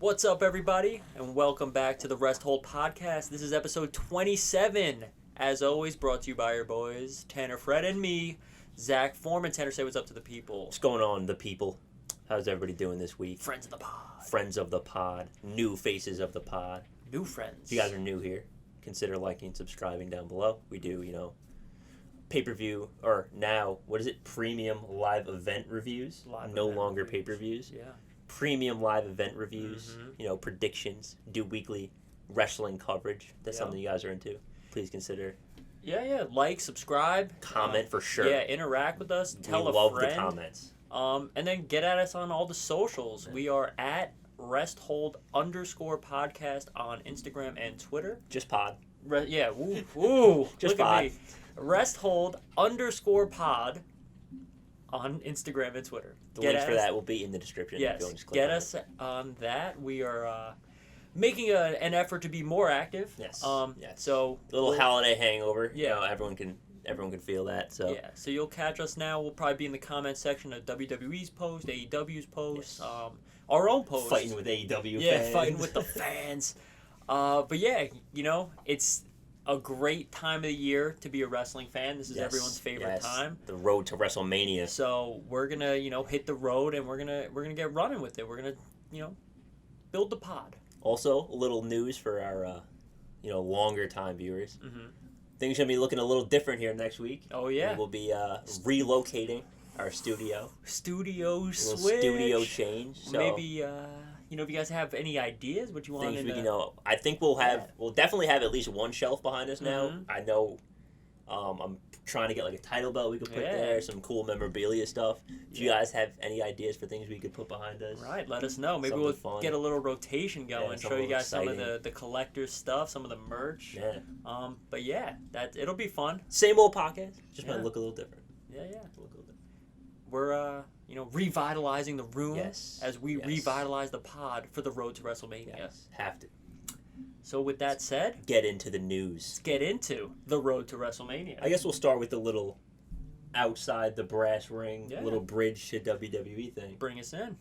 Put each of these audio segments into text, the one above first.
What's up, everybody, and welcome back to the Rest Hold Podcast. This is episode 27. As always, brought to you by your boys, Tanner, Fred, and me, Zach Foreman. Tanner, say what's up to the people. What's going on, the people? How's everybody doing this week? Friends of the pod. Friends of the pod. New faces of the pod. New friends. If you guys are new here, consider liking and subscribing down below. We do, pay-per-view, or now, premium live event reviews. No longer pay-per-views. Yeah. Premium live event reviews, predictions, do weekly wrestling coverage. That's something you guys are into. Please consider. Yeah. Like, subscribe. Comment for sure. Yeah, interact with us. Tell a friend. We love the comments. And then get at us on all the socials. Yeah. We are at resthold_podcast on Instagram and Twitter. Just pod. Yeah, woo. Just look pod. At me. Resthold_pod on Instagram and Twitter. The links for that will be in the description. Yes, get us on that. We are making an effort to be more active. Yes. Yes. So a little holiday hangover. Yeah. Everyone can feel that. So yeah. So you'll catch us now. We'll probably be in the comment section of WWE's post, AEW's post, our own post. Fighting with AEW fans. Yeah, fighting with the fans. But yeah, it's a great time of the year to be a wrestling fan. This is everyone's favorite time. The road to WrestleMania. So we're gonna, hit the road and we're gonna get running with it. We're gonna, build the pod. Also, a little news for our, longer time viewers. Mm-hmm. Things are gonna be looking a little different here next week. Oh yeah. We'll be relocating our studio. Studio switch. Studio change. So maybe. If you guys have any ideas, what you want to I think we'll definitely have at least one shelf behind us now. Mm-hmm. I know I'm trying to get like a title belt we could put there, some cool memorabilia stuff. Do you guys have any ideas for things we could put behind us? Right, let us know. Maybe we'll get a little rotation going, show you guys some of the collector's stuff, some of the merch. Yeah. But yeah, it'll be fun. Same old podcast, just might look a little different. Yeah. Look a little different. We're revitalizing the room as we revitalize the pod for the road to WrestleMania. Yes, have to. So with that said, get into the news. Let's get into the road to WrestleMania. I guess we'll start with the little outside the brass ring, little bridge to WWE thing. Bring us in.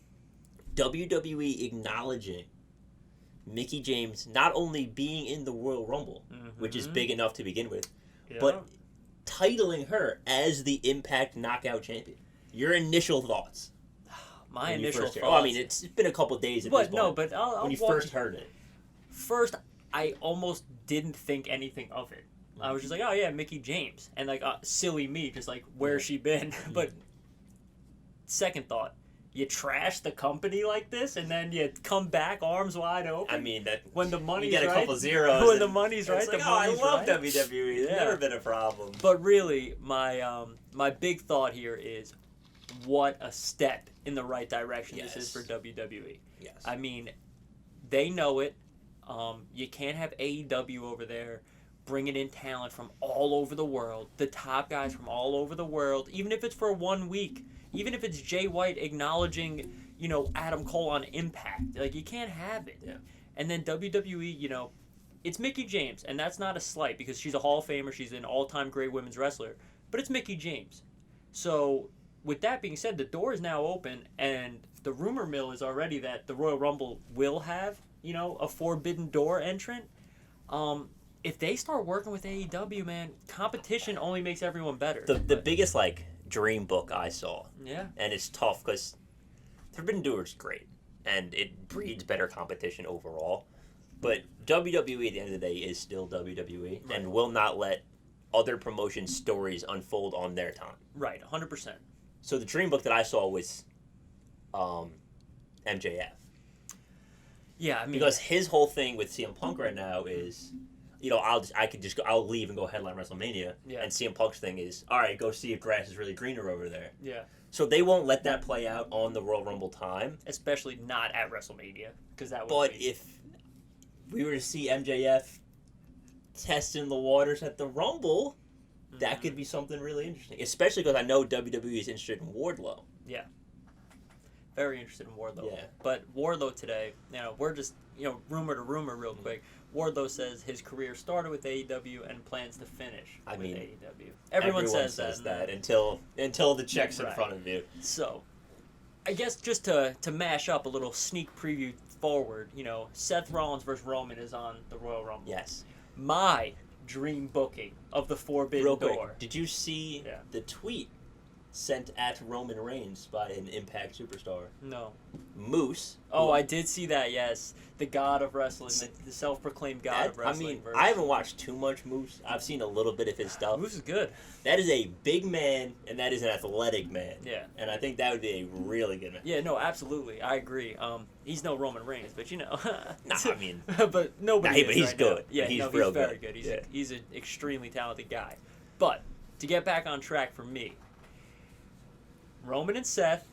WWE acknowledging Mickie James not only being in the Royal Rumble, which is big enough to begin with, but titling her as the Impact Knockout Champion. Your initial thoughts? My initial thoughts. Oh, I mean, it's been a couple days at this point. No, but when you first heard it. First, I almost didn't think anything of it. I was just like, oh yeah, Mickie James. And like, silly me, just like, where's she been? But second thought, you trash the company like this and then you come back arms wide open? I mean, when the money's you get a couple zeros. When the money's right, the money's I love right. WWE. It's never been a problem. But really, my big thought here is, what a step in the right direction this is for WWE. Yes. I mean, they know it. You can't have AEW over there bringing in talent from all over the world, the top guys from all over the world, even if it's for 1 week, even if it's Jay White acknowledging, Adam Cole on Impact. Like, you can't have it. Yeah. And then WWE, it's Mickie James, and that's not a slight because she's a Hall of Famer, she's an all-time great women's wrestler, but it's Mickie James. So, with that being said, the door is now open, and the rumor mill is already that the Royal Rumble will have, a forbidden door entrant. If they start working with AEW, man, competition only makes everyone better. The biggest, dream book I saw. Yeah. And it's tough because Forbidden Door is great, and it breeds better competition overall. But WWE, at the end of the day, is still WWE, and will not let other promotion stories unfold on their time. Right, 100%. So the dream book that I saw was MJF. Yeah, I mean, because his whole thing with CM Punk right now is, I'll leave and go headline WrestleMania, and CM Punk's thing is, all right, go see if grass is really greener over there. Yeah. So they won't let that play out on the Royal Rumble time, especially not at WrestleMania, because that would. But if we were to see MJF testing the waters at the Rumble, that could be something really interesting. Especially because I know WWE is interested in Wardlow. Yeah. Very interested in Wardlow. Yeah. But Wardlow today, we're just, rumor to rumor real quick. Wardlow says his career started with AEW and plans to finish with AEW. Everyone says that until the check's in front of you. So, I guess just to mash up a little sneak preview forward, Seth Rollins versus Roman is on the Royal Rumble. Yes. My dream booking of the Forbidden Real Door. quick, did you see the tweet sent at Roman Reigns by an Impact superstar? No. Moose. Oh, I did see that, yes. The god of wrestling, the self-proclaimed god of wrestling. I haven't watched too much Moose. I've seen a little bit of his stuff. Moose is good. That is a big man, and that is an athletic man. Yeah. And I think that would be a really good man. Yeah, no, absolutely. I agree. He's no Roman Reigns, but but nobody but he's right good. Now. Yeah, he's very good. good. He's an extremely talented guy. But to get back on track for me, Roman and Seth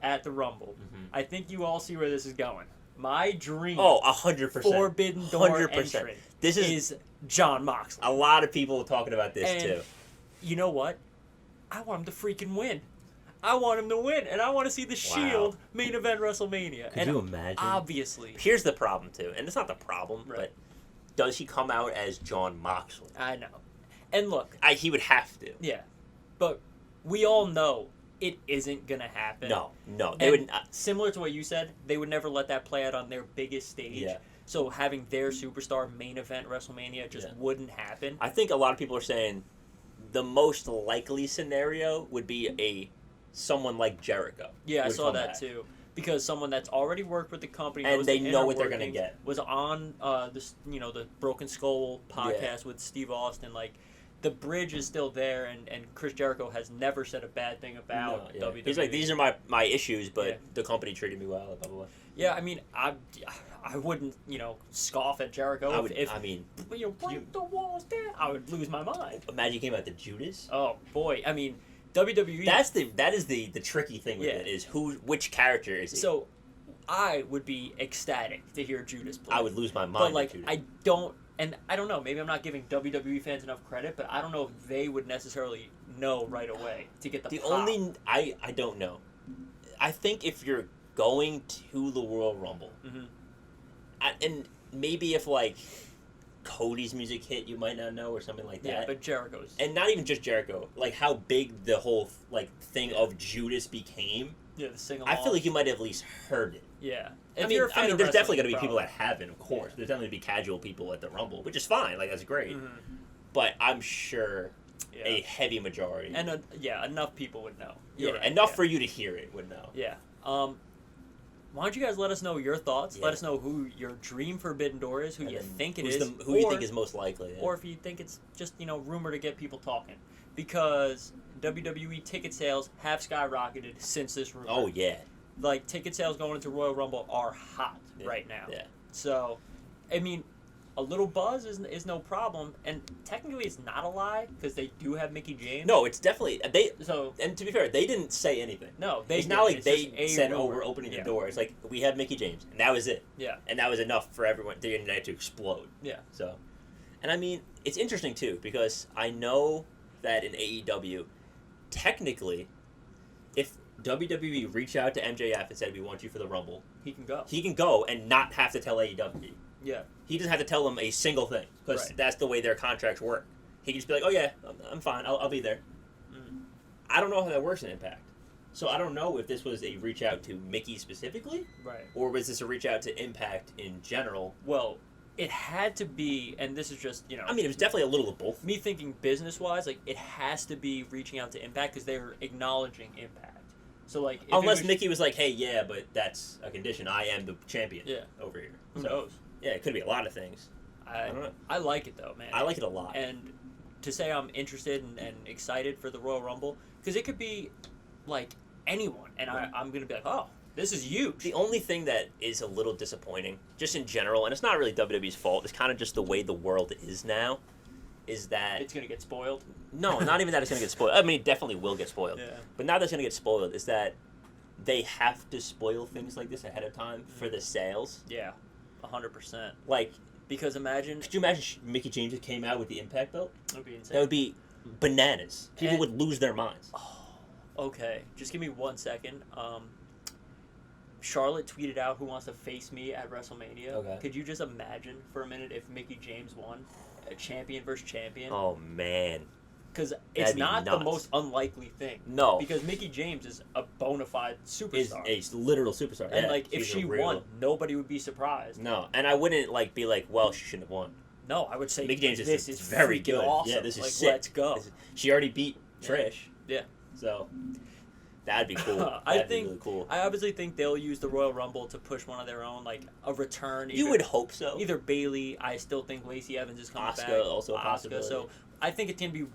at the Rumble. Mm-hmm. I think you all see where this is going. My dream 100%. Forbidden Door 100%. entrant This is Jon Moxley. A lot of people talking about this, too. You know what? I want him to freaking win. I want him to win, and I want to see the Shield main event WrestleMania. Could you imagine? Obviously. Here's the problem, too. And it's not the problem, but does he come out as Jon Moxley? I know. And look. He would have to. Yeah. But we all know it isn't going to happen. No. They would similar to what you said, they would never let that play out on their biggest stage. Yeah. So having their superstar main event WrestleMania just wouldn't happen. I think a lot of people are saying the most likely scenario would be someone like Jericho. Yeah, I saw that too. Because someone that's already worked with the company and they know what they're going to get. Was on the Broken Skull podcast with Steve Austin. Like, the bridge is still there, and Chris Jericho has never said a bad thing about WWE. He's like, these are my issues, but the company treated me well. Blah, blah, blah. Yeah, I mean, I wouldn't scoff at Jericho. If break the walls down, I would lose my mind. Imagine you came out to Judas. Oh boy, I mean, WWE. That is the tricky thing with it is which character is he. So, I would be ecstatic to hear Judas play. I would lose my mind. But like, I don't. And I don't know, maybe I'm not giving WWE fans enough credit, but I don't know if they would necessarily know right away to get the pop. I don't know. I think if you're going to the Royal Rumble, and maybe if, like, Cody's music hit, you might not know or something like that. Yeah, but Jericho's. And not even just Jericho. Like, how big the whole, thing of Judas became. Yeah, the sing-along. I feel like you might have at least heard it. Yeah. I mean, there's definitely going to be people that haven't, of course. Yeah. There's definitely going to be casual people at the Rumble, which is fine. Like, that's great. Mm-hmm. But I'm sure a heavy majority. And, enough people would know. Enough for you to hear it would know. Yeah. Why don't you guys let us know your thoughts? Yeah. Let us know who your dream Forbidden Door is, who you think it is. Who you think is most likely. Yeah. Or if you think it's just, rumor to get people talking. Because WWE ticket sales have skyrocketed since this rumor. Oh, yeah. Like, ticket sales going into Royal Rumble are hot right now. Yeah. So, I mean, a little buzz is no problem. And technically it's not a lie, because they do have Mickie James. No, it's definitely... And to be fair, they didn't say anything. No, it's not like they said, we're opening the door. It's like, we have Mickie James, and that was it. Yeah. And that was enough for everyone, the internet to explode. Yeah. So, and I mean, it's interesting, too, because I know that in AEW, technically, if WWE reached out to MJF and said, we want you for the Rumble, he can go. He can go and not have to tell AEW. Yeah. He doesn't have to tell them a single thing, because that's the way their contracts work. He can just be like, oh yeah, I'm fine, I'll be there. Mm. I don't know how that works in Impact. So I don't know if this was a reach out to Mickie specifically, or was this a reach out to Impact in general? Well, it had to be, and this is just, I mean, it was definitely a little of both. Me thinking business-wise, like, it has to be reaching out to Impact, because they're acknowledging Impact. So, like... Unless Mickie was like, hey, yeah, but that's a condition. I am the champion over here. Who knows? Yeah, it could be a lot of things. I don't know. I like it, though, man. I like it a lot. And to say I'm interested and excited for the Royal Rumble, because it could be, like, anyone, and I'm going to be like, oh, this is huge. The only thing that is a little disappointing, just in general, and it's not really WWE's fault, it's kind of just the way the world is now, is that... It's going to get spoiled? No, not even that it's going to get spoiled. I mean, it definitely will get spoiled. Yeah. But now that it's going to get spoiled, is that they have to spoil things like this ahead of time for the sales. Yeah, 100%. Like... Because imagine... Could you imagine Mickie James came out with the Impact belt? That would be insane. That would be bananas. People would lose their minds. Oh, okay. Just give me 1 second. Charlotte tweeted out who wants to face me at WrestleMania. Okay. Could you just imagine for a minute if Mickie James won? A champion versus champion? Oh, man. Because it's That'd be not the nuts. most unlikely thing. No. Because Mickey James is a bona fide superstar. Is a literal superstar. And yeah, like, if she's she a real... won, nobody would be surprised. No, and I wouldn't like be like, well, she shouldn't have won. No, I would say Mickey James this is very freaking good. awesome. Yeah, this is like, sick. Let's go. She already beat Trish. Yeah. So that'd be cool. I That'd think be really cool. I obviously think they'll use the Royal Rumble to push one of their own, like a return. You would hope so. Either Bailey. I still think Lacey Evans is coming back. Asuka also a possibility. So I think it can be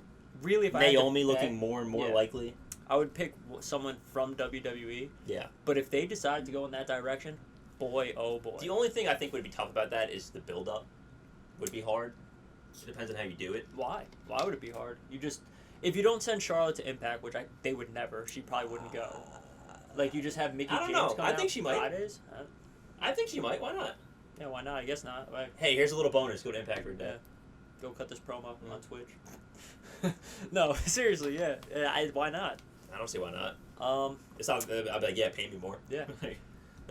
really. If Naomi I had to looking bet, more and more yeah. likely. I would pick someone from WWE. Yeah. But if they decide to go in that direction, boy, oh boy. The only thing I think would be tough about that is the build-up. Would be hard. It depends on how you do it. Why? Why would it be hard? If you don't send Charlotte to Impact, which they would never, she probably wouldn't go. Like, you just have Mickey I don't James know. coming I out think she might. Fridays? I think she might. Why not? Yeah, why not? I guess not. Like, Hey, here's a little bonus. Go to Impact for a day. yeah. Go cut this promo on Twitch. No, seriously, yeah. Why not? I don't see why not. It's not. I'll be like, yeah, pay me more. Yeah.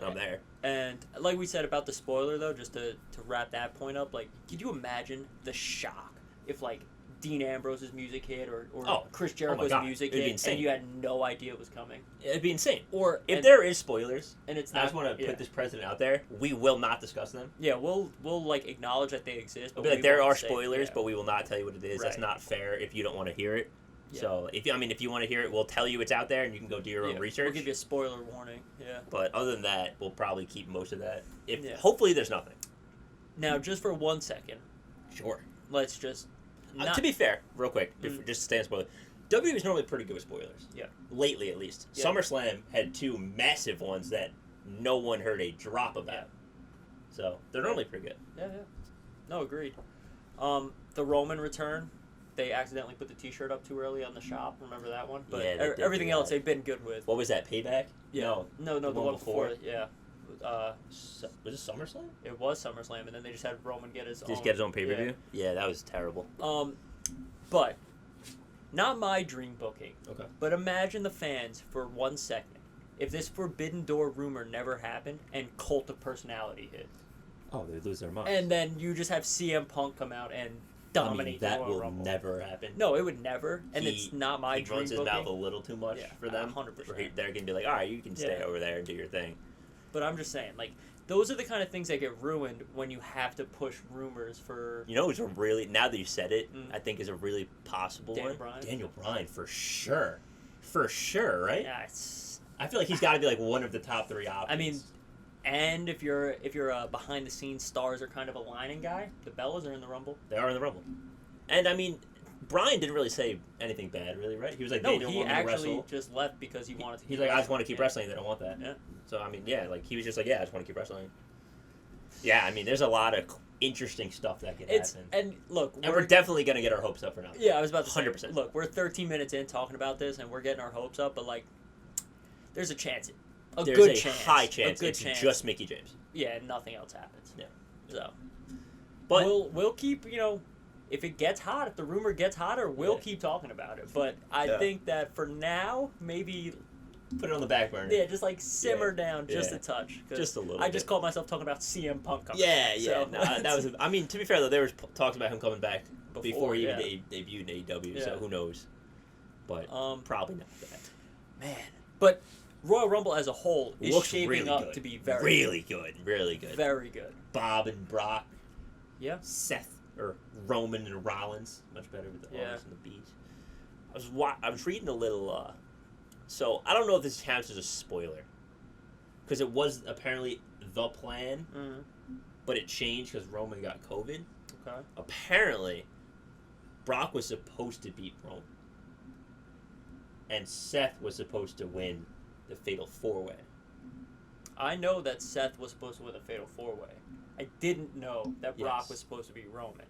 I'm there. And like we said about the spoiler, though, just to wrap that point up, like, could you imagine the shock if, like, Dean Ambrose's music hit or Chris Jericho's God. music It'd be hit insane. and you had no idea it was coming? It'd be insane. Or If there is spoilers, and it's I not, just want to yeah. put this precedent out there. We will not discuss them. Yeah, we'll like acknowledge that they exist. But We'll be like, we there won't are say- spoilers, yeah. but we will not tell you what it is. That's Right. not fair if you don't want to hear it. Yeah. So if you want to hear it, we'll tell you it's out there, and you can go do your own research. We'll give you a spoiler warning. Yeah. But other than that, we'll probably keep most of that. Yeah. Hopefully there's nothing. Now, just for 1 second, Sure. let's just. To be fair, real quick, just to stay on spoiler, WWE is normally pretty good with spoilers. Yeah. Lately, at least. Yeah. SummerSlam had 2 massive ones that no one heard a drop about. Yeah. So they're normally pretty good. Yeah. No, agreed. The Roman return, they accidentally put the T-shirt up too early on the shop. Remember that one? But Yeah, they did everything do else that. they've been good with. What was that, Payback? Yeah. No, the one before. Yeah. Was it SummerSlam? It was SummerSlam, and then they just had Roman get his own. Just get his own pay-per-view? Yeah, that was terrible. But not my dream booking. Okay. But imagine the fans for 1 second if this Forbidden Door rumor never happened and Cult of Personality hit, Oh, they lose their minds. and then you just have CM Punk come out and dominate that the Royal will Rumble. never happen. No, it would never, and it's not my he dream runs his booking. mouth a little too much Yeah, for them. 100%. They're going to be like, all right, you can stay Yeah. over there and do your thing. But I'm just saying, like, those are the kind of things that get ruined when you have to push rumors for. You know who's a really, now that you said it, Mm. I think is a really possible Daniel one? Bryan? Daniel Bryan, for sure. For sure, right? Yeah, it's. I feel like he's got to be like one of the top 3 options. I mean, and if you're a behind the scenes stars are kind of aligning guy, the Bellas are in the Rumble. they are in the Rumble. And I mean, Bryan didn't really say anything bad, really, right? He was like, No, they don't he want me to actually wrestle. just left because he wanted to. He's like, I just want to keep wrestling. They don't want that. Yeah. So, I mean, yeah, like, he was just like, yeah, I just want to keep wrestling. Yeah, I mean, there's a lot of interesting stuff that could happen. And look, And we're definitely going to get our hopes up for now. Yeah, I was about to say. 100%. Look, we're 13 minutes in talking about this, and we're getting our hopes up. But like, there's a chance. There's Good a chance. high chance A good it's chance. just Mickey James. Yeah, and nothing else happens. Yeah. So, But we'll keep, if it gets hot, if the rumor gets hotter, we'll Yeah. keep talking about it. But I think that for now, maybe, put it on the back burner. yeah, just like simmer Yeah. down just Yeah. a touch. 'Cause Just a little I just bit. caught myself talking about CM Punk coming. Yeah, back, yeah. so No, that was. I mean, to be fair though, there was talks about him coming back before he yeah. even debuted in AEW. So Yeah. who knows? But Probably not that. man. But Royal Rumble as a whole is Looks shaping really up good. to be very really good. Really good. very good. Bob and Brock. Yeah. Seth or Roman and Rollins. Much better with the Yeah. R's and the B's. I was reading a little. So I don't know if this counts as a spoiler, because it was apparently the plan, but it changed because Roman got COVID. Okay. Apparently, Brock was supposed to beat Roman, and Seth was supposed to win the Fatal 4-Way. I know that Seth was supposed to win the Fatal 4-Way. I didn't know that Brock Yes. was supposed to be Roman.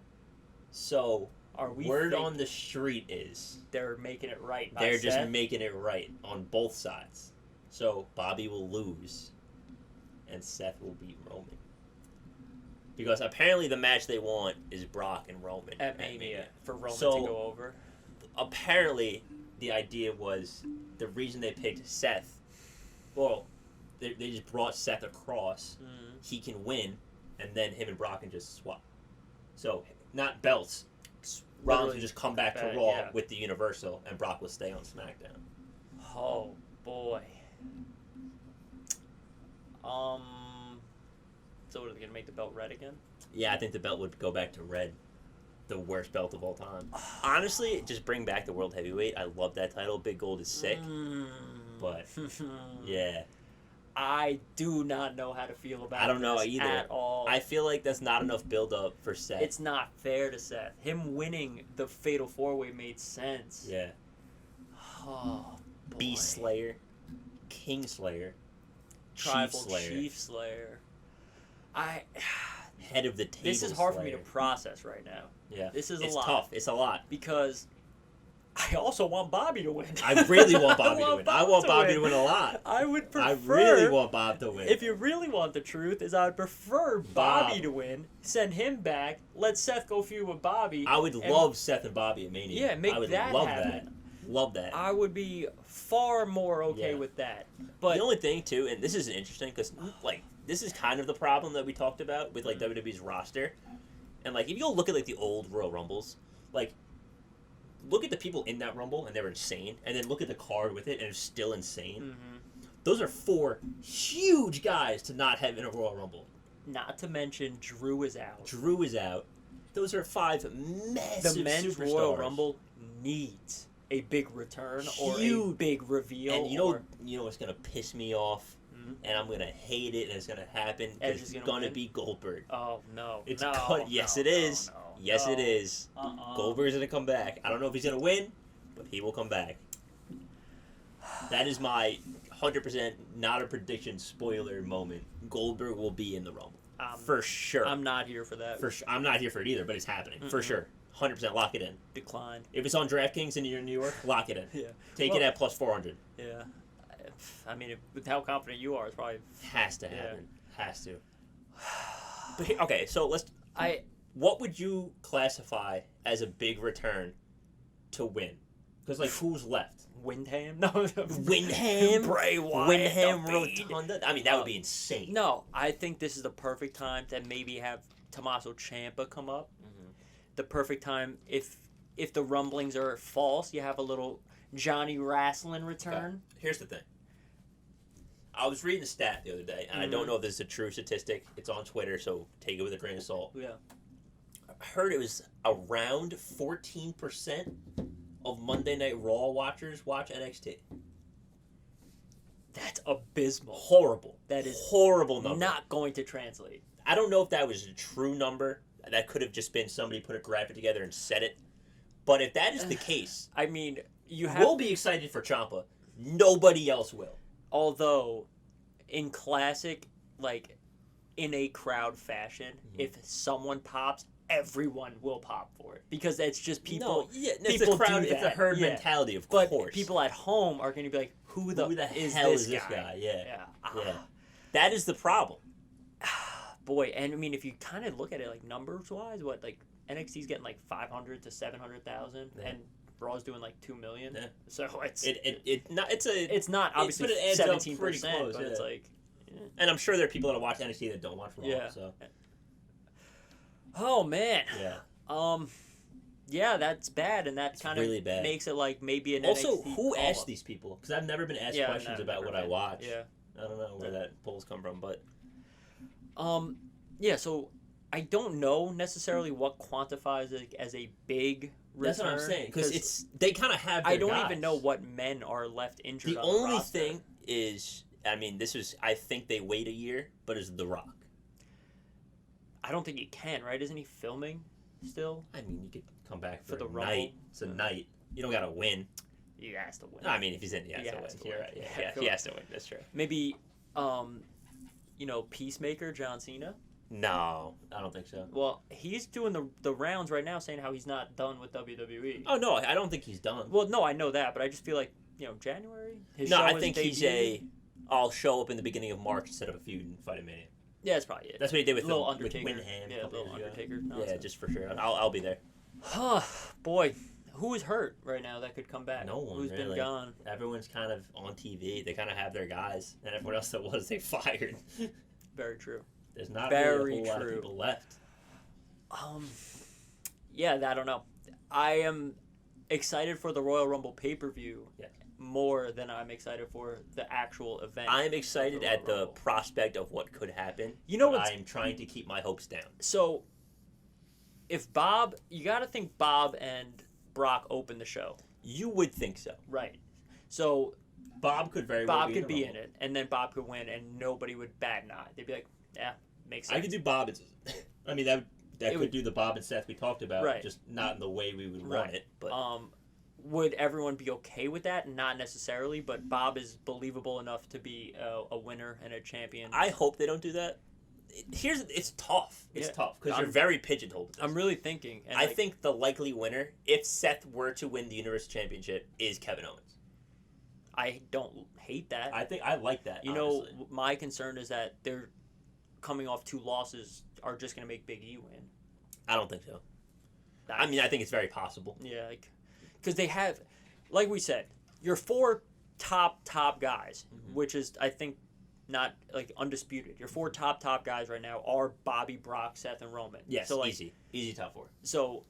So, Are we word think on the street is they're making it right by they're Seth? just making it right on both sides. So Bobby will lose, and Seth will beat Roman. Because apparently the match they want is Brock and Roman at Mania for Roman So- to go over. Apparently, the idea was the reason they picked Seth. Well, they just brought Seth across. He can win, and then him and Brock can just swap. So not belts, Rollins would just come back to Raw yeah. with the Universal, and Brock would stay on SmackDown. Oh boy. So what, are they gonna make the belt red again? Yeah, I think the belt would go back to red. The worst belt of all time. Honestly, just bring back the World Heavyweight. I love that title. Big Gold is sick. But, yeah. I do not know how to feel about I don't know this either. at all. I feel like that's not enough build-up for Seth. It's not fair to Seth. Him winning the Fatal 4-Way made sense. Yeah. Oh, boy. Beast Slayer. King Slayer. Tribal Chief Slayer. Chief Slayer. Head of the table This is hard Slayer. for me to process right now. Yeah. This is it's a lot. tough. It's a lot. Because I also want Bobby to win. I really want Bobby to win. I want Bobby to win a lot. I would prefer... I really want Bob to win. If you really want the truth, is I would prefer Bobby to win, send him back, let Seth go feud with Bobby. I would love Seth and Bobby at Mania. Yeah, make I would that love happen. that. Love that. I would be far more okay with that. But the only thing, too, and this is interesting, because, like, this is kind of the problem that we talked about with, like, WWE's roster. And, like, if you go look at, like, the old Royal Rumbles, like, look at the people in that Rumble, and they're insane. And then look at the card with it, and it's still insane. Mm-hmm. Those are 4 huge guys to not have in a Royal Rumble. Not to mention, Drew is out. Drew is out. Those are 5 massive The men's superstars. Royal Rumble needs a big return or a Huge. big reveal. And you know what's going to piss me off? And I'm going to hate it, and it's going to happen. Edge It's is gonna going to win? be Goldberg. Oh, no. It's no, yes, no, it is. no, Yes, no. it is. Uh-uh. Goldberg's going to come back. I don't know if he's going to win, but he will come back. That is my 100% not a prediction spoiler moment. Goldberg will be in the Rumble. For sure. I'm not here for that. For sure. I'm not here for it either, but it's happening. For sure. 100% lock it in. Decline. If it's on DraftKings and you're in New York, lock it in. Yeah. Take it at plus 400. Yeah. I mean, with how confident you are, it's probably... Has to happen. Has to. But okay, so let's... I What would you classify as a big return to win? Because, like, who's left? Windham? No. Windham? Bray Wyatt. Windham the Fiend. Rotunda? I mean, that would be insane. No, I think this is the perfect time to maybe have Tommaso Ciampa come up. Mm-hmm. The perfect time, if the rumblings are false, you have a little Johnny Wrestling return. Okay. Here's the thing. I was reading a stat the other day, and I don't know if this is a true statistic. It's on Twitter, so take it with a grain of salt. Yeah. I heard it was around 14% of Monday Night Raw watchers watch NXT. That's abysmal. Horrible. That is horrible number. Not going to translate. I don't know if that was a true number. That could have just been somebody put a graphic together and said it. But if that is the case, I mean, we'll be excited for Ciampa. Nobody else will. Although, in classic, like, in a crowd fashion, if someone pops, everyone will pop for it. Because that's just people. No, yeah, it's people the crowd, do it's the that. herd Yeah. mentality, of But course. people at home are going to be like, who the hell is this guy? Yeah. That is the problem. Boy, and I mean, if you kind of look at it like numbers wise, what, like NXT's getting like 500 to 700,000, and Raw's doing like 2 million. Yeah. So it's it's not obviously but it adds up 17%, pretty close, but it's like. And I'm sure there are people that watch NXT that don't watch Raw. Yeah. So. Oh man. Yeah. Yeah, that's bad, and that kind of really bad. makes it like maybe an Also, NXT who call-up. asked these people? Because I've never been asked Yeah, questions I've about never what I been. watch. Yeah. I don't know where that polls come from, but yeah. So I don't know necessarily what quantifies it as a big return. that's what I'm saying. Because they kind of have. Their I don't guys. even know what men are left injured. The on only roster. thing is, I mean, I think they wait a year, but is The Rock. I don't think he can. Right? Isn't he filming still? I mean, you could come back For the a Rumble? night. It's a night. You don't gotta win. He has to win. I mean, if he's in, he has to win. You're right. Yeah, he has to win. That's true. Maybe, Peacemaker John Cena. No, I don't think so. Well, he's doing the rounds right now, saying how he's not done with WWE. Oh no, I don't think he's done. Well, no, I know that, but I just feel like January. His No, show I is think he's debuted. I'll show up in the beginning of March instead of a feud and fight a Mania. Yeah, that's probably it. That's what he did with Little with Undertaker. Windham. Yeah, little Undertaker. Yeah, nonsense. just for sure. I'll be there. Huh, boy, who is hurt right now that could come back? No one. Who's really. been gone? Everyone's kind of on TV. They kind of have their guys, and everyone else that was they fired. Very true. There's not Very really a whole lot of true. people left. Yeah, I don't know. I am excited for the Royal Rumble pay-per-view Yeah. more than I'm excited for the actual event. I'm excited the at Royal the Rumble. prospect of what could happen. You know but what's- I'm trying to keep my hopes down. So, if you got to think Bob and Brock open the show. You would think so. Right. So, Bob could very well Bob be could in the be Rumble. in it, and then Bob could win, and nobody would bat an eye. They'd be like, yeah, makes sense. I could do Bob and I mean that could would- do the Bob and Seth we talked about, Right. just not in the way we would want Right. it. But Would everyone be okay with that? Not necessarily, but Bob is believable enough to be a winner and a champion. I hope they don't do that. It's tough. It's Yeah. tough because I'm- you're very pigeonholed. with this. I'm really thinking. And I think the likely winner, if Seth were to win the Universal Championship, is Kevin Owens. I don't hate that. I think I like that. You honestly. know, my concern is that they're coming off 2 losses are just going to make Big E win. I don't think so. I mean, I think it's very possible. Yeah, because they have, like we said, your 4 top guys, which is, I think, not like undisputed. Your 4 top guys right now are Bobby, Brock, Seth, and Roman. Yes, so, like, easy top 4. So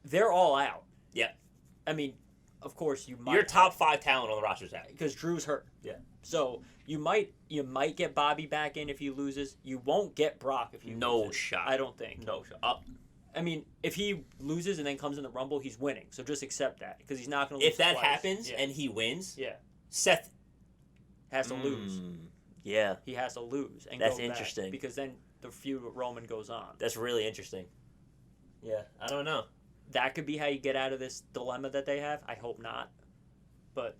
they're all out. Yeah. I mean, of course you might. Your top 5 talent on the roster's out. because Drew's hurt. Yeah. So you might get Bobby back in if he loses. You won't get Brock if he No loses. shot. I don't think. No shot. Up. I mean, if he loses and then comes in the Rumble, he's winning. So just accept that because he's not going to lose If that twice. happens Yeah. and he wins, Yeah. Seth has to lose. Yeah, He has to lose and That's go back, interesting. because then the feud with Roman goes on. that's really interesting. Yeah, I don't know. That could be how you get out of this dilemma that they have. I hope not, but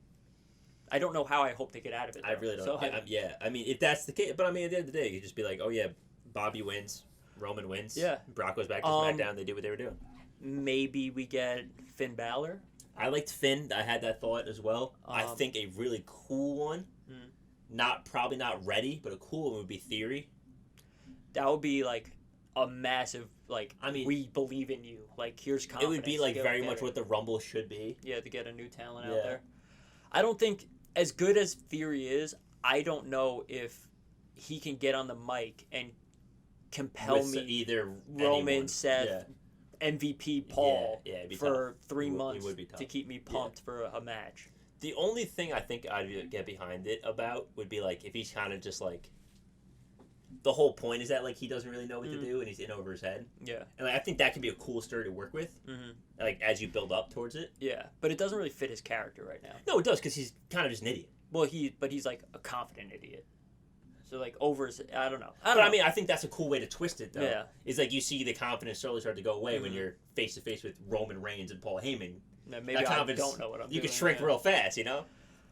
I don't know how I hope they get out of it. I though. really don't. So, I mean, if that's the case, but I mean, at the end of the day, you just be like, oh yeah, Bobby wins, Roman wins, Yeah. Brock goes back to Um, SmackDown. They do what they were doing. maybe we get Finn Balor. I liked Finn. I had that thought as well. I Um, think a really cool one, probably not ready, but a cool one would be Theory. That would be like a massive, like, I mean, we believe in you. Like, here's It confidence. would be like Get very there. much what the Rumble should be. Yeah, to get a new talent Yeah. out there. I don't think, as good as Theory is, I don't know if he can get on the mic and compel With me, either Roman, anyone. Seth, Yeah. MVP Paul Yeah, it'd be for tough. 3 It months would be tough. to keep me pumped for a match. The only thing I think I'd get behind it about would be like if he's kind of just like the whole point is that like he doesn't really know what to do and he's in over his head. Yeah. And like, I think that could be a cool story to work with. Mm-hmm. Like as you build up towards it. Yeah, but it doesn't really fit his character right now. No, it does because he's kind of just an idiot. Well, he's like a confident idiot. So like over his, I don't know. But I mean, I think that's a cool way to twist it though. Yeah. Is like you see the confidence slowly start to go away when you're face to face with Roman Reigns and Paul Heyman. maybe That I confidence, don't know what I'm you doing. could shrink yeah. real fast, you know.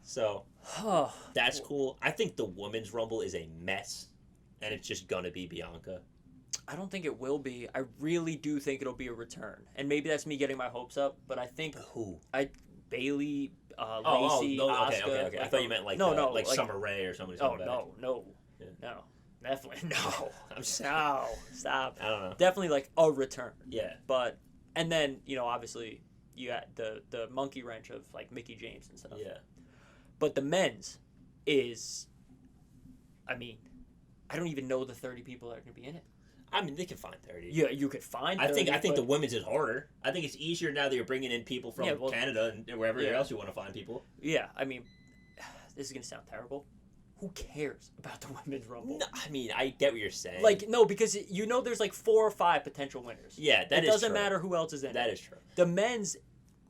So Oh, that's cool. I think the women's Rumble is a mess, and it's just gonna be Bianca. I don't think it will be. I really do think it'll be a return, and maybe that's me getting my hopes up. But I think Who? Bailey, Oh, Lacey, no, Asuka. okay. I thought you meant like like Summer Rae or somebody. Oh back. no, Yeah. no, definitely no. I'm just, No, stop. I don't know. Definitely like a return. Yeah. But and then obviously you had the monkey wrench of like Mickey James and stuff. Yeah. But the men's is, I mean, I don't even know the 30 people that are going to be in it. I mean, they can find 30. Yeah, you could find 30. I think the but- women's is harder. I think it's easier now that you're bringing in people from Yeah, well, Canada and wherever yeah. else you want to find people. Yeah, I mean, this is going to sound terrible. Who cares about the women's rumble? No, I mean, I get what you're saying. Like, no, because there's like 4 or 5 potential winners. yeah, that it is doesn't true. matter who else is in it. That is true. The men's,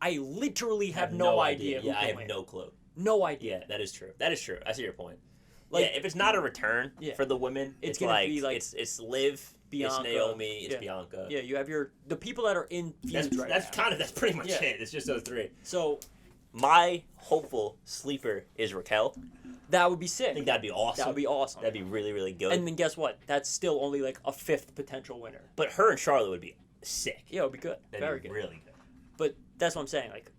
I literally have I no idea who Yeah, I can have win. no clue. No idea. Yeah, that is true. That is true. I see your point. Like- yeah, if it's not a return Yeah. for the women, It's it's gonna like, be like it's Liv, Bianca, it's Naomi, it's yeah. Bianca. Yeah, you have the people that are in feuds That's right now. that's pretty much Yeah. it. It's just those 3. So My hopeful sleeper is Raquel. that would be I sick. think that'd be awesome. That would be awesome. That'd be really, really good. And then guess what? That's still only like a 5th potential winner. But her and Charlotte would be sick. Yeah, it would be good. That'd Very be good. really good. But that's what I'm saying. Like,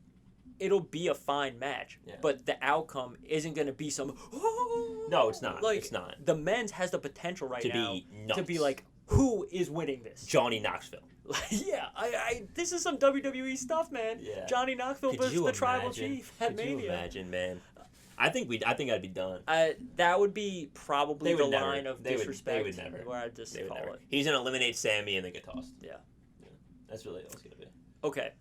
it'll be a fine match. Yeah. But the outcome isn't going to be some. No, it's not. Like, It's not. The men's has the potential right To now be nuts. to be like, who is winning this? Johnny Knoxville. Yeah, this is some WWE stuff, man. Yeah. Johnny Knoxville Could was you the tribal imagine? chief at Could Mania. you imagine, man? I think I'd be done. That would be probably They the would never. line of They would- disrespect. they would never. Where I'd just They would call never. it. He's gonna eliminate Sammy and they get tossed. Yeah. That's really all it's gonna be. Okay.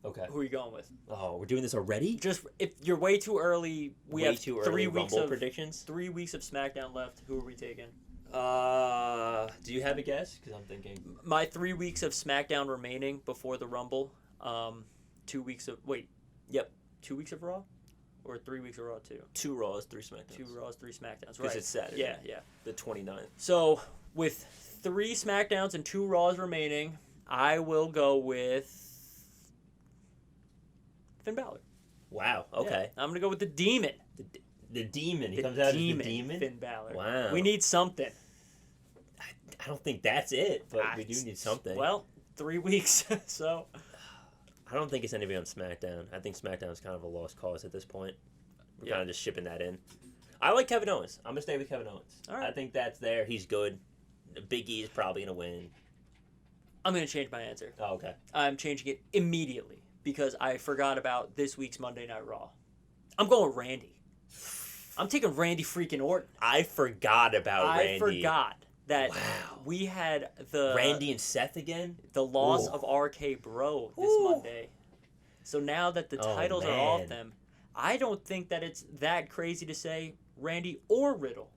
Okay. Who are you going with? Oh, we're doing this already? Just if you're way too early, we have too 3 early weeks Rumble of predictions. 3 weeks of SmackDown left. Who are we taking? Do you have a guess? Because I'm thinking. My 3 weeks of SmackDown remaining before the Rumble. 2 weeks of Yep. 2 weeks of Raw, or 3 weeks of Raw too. 2 Raws, 3 SmackDowns. 2 Raws, 3 SmackDowns. Because Right. it's Saturday. Yeah. The 29th. So with 3 SmackDowns and 2 Raws remaining, I will go with Finn Balor. Wow. Okay. Yeah, I'm gonna go with the Demon. The Demon. He The comes out Demon, as the Demon. Finn Balor. Wow. We need something. I don't think that's it, but we do need something. Well, 3 weeks. So I don't think it's anybody on SmackDown. I think SmackDown is kind of a lost cause at this point. We're Yeah. kind of just shipping that in. I like Kevin Owens. I'm gonna stay with Kevin Owens. All right. I think that's there. He's good. Big E is probably gonna win. I'm gonna change my answer. Oh, okay. I'm changing it immediately because I forgot about this week's Monday Night Raw. I'm going with Randy. I'm taking Randy freaking Orton. I forgot about Randy. I forgot that Wow. we had the Randy and Seth again. the loss Ooh. of RK Bro this Ooh. Monday. So now that the Oh, titles are man. off them, I don't think that it's that crazy to say Randy or Riddle.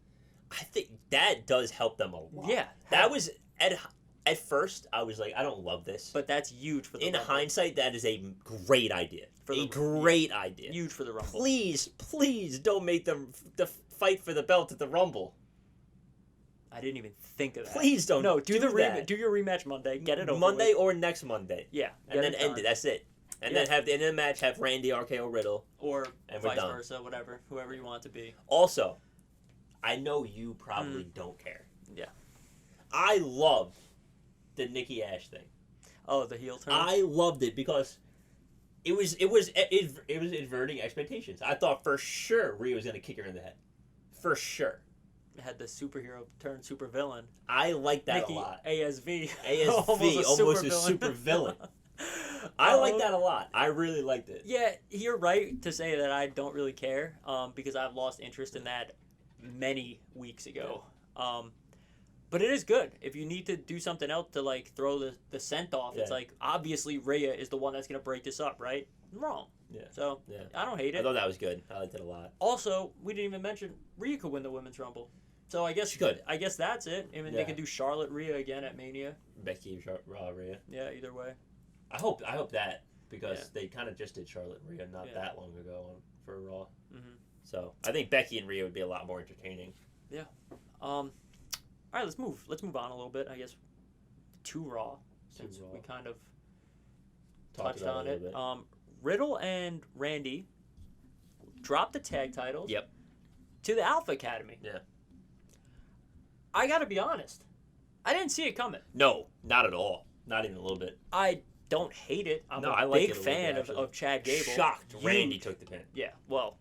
I think that does help them a lot. Yeah. That was at first I was like, I don't love this. But that's huge for the In Rumble. hindsight, that is a great idea. For the- great idea. Huge for the Rumble. Please don't make them fight for the belt at the Rumble. I didn't even think of that. Please don't. No, do that. do your rematch Monday. Get it over Monday with. or next Monday, Yeah. and then get end done. it. That's it. And Yeah. then have the end of the match have Randy, RKO, Riddle. Or And we're vice done. versa, whatever. Whoever you want to be. Also, I know you probably don't care. Yeah. I love the Nikki Ash thing. Oh, the heel turn? I loved it because it was inverting expectations. I thought for sure Rhea was gonna kick her in the head, for sure. Had the superhero turn super villain. I like that Nikki, a lot. ASV. ASV, almost a super villain. I like that a lot. I really liked it. Yeah, you're right to say that I don't really care because I've lost interest in that many weeks ago. But it is good. If you need to do something else to like throw the scent off, it's Yeah. like obviously Rhea is the one that's going to break this up, right? Wrong. Yeah. So Yeah. I don't hate I it. thought that was good. I liked it a lot. Also, we didn't even mention Rhea could win the Women's Rumble. So I guess She could. I guess that's it. I mean, Yeah. they could do Charlotte Rhea again at Mania. Becky, Raw, Rhea. Yeah, either way. I hope that because Yeah. they kind of just did Charlotte and Rhea not Yeah. that long ago for Raw. Mhm. So I think Becky and Rhea would be a lot more entertaining. All right, let's move. Let's move on a little bit. I guess to Raw, since Raw. we kind of Talked touched about on a it. little bit. Riddle and Randy dropped the tag titles. Yep. To the Alpha Academy. Yeah. I got to be honest. I didn't see it coming. No, not at all. Not even a little bit. I don't hate it. I'm No, a I like big it a little fan bit, of actually. Chad Gable. Shocked Huge. Randy took the pin. Yeah. Well,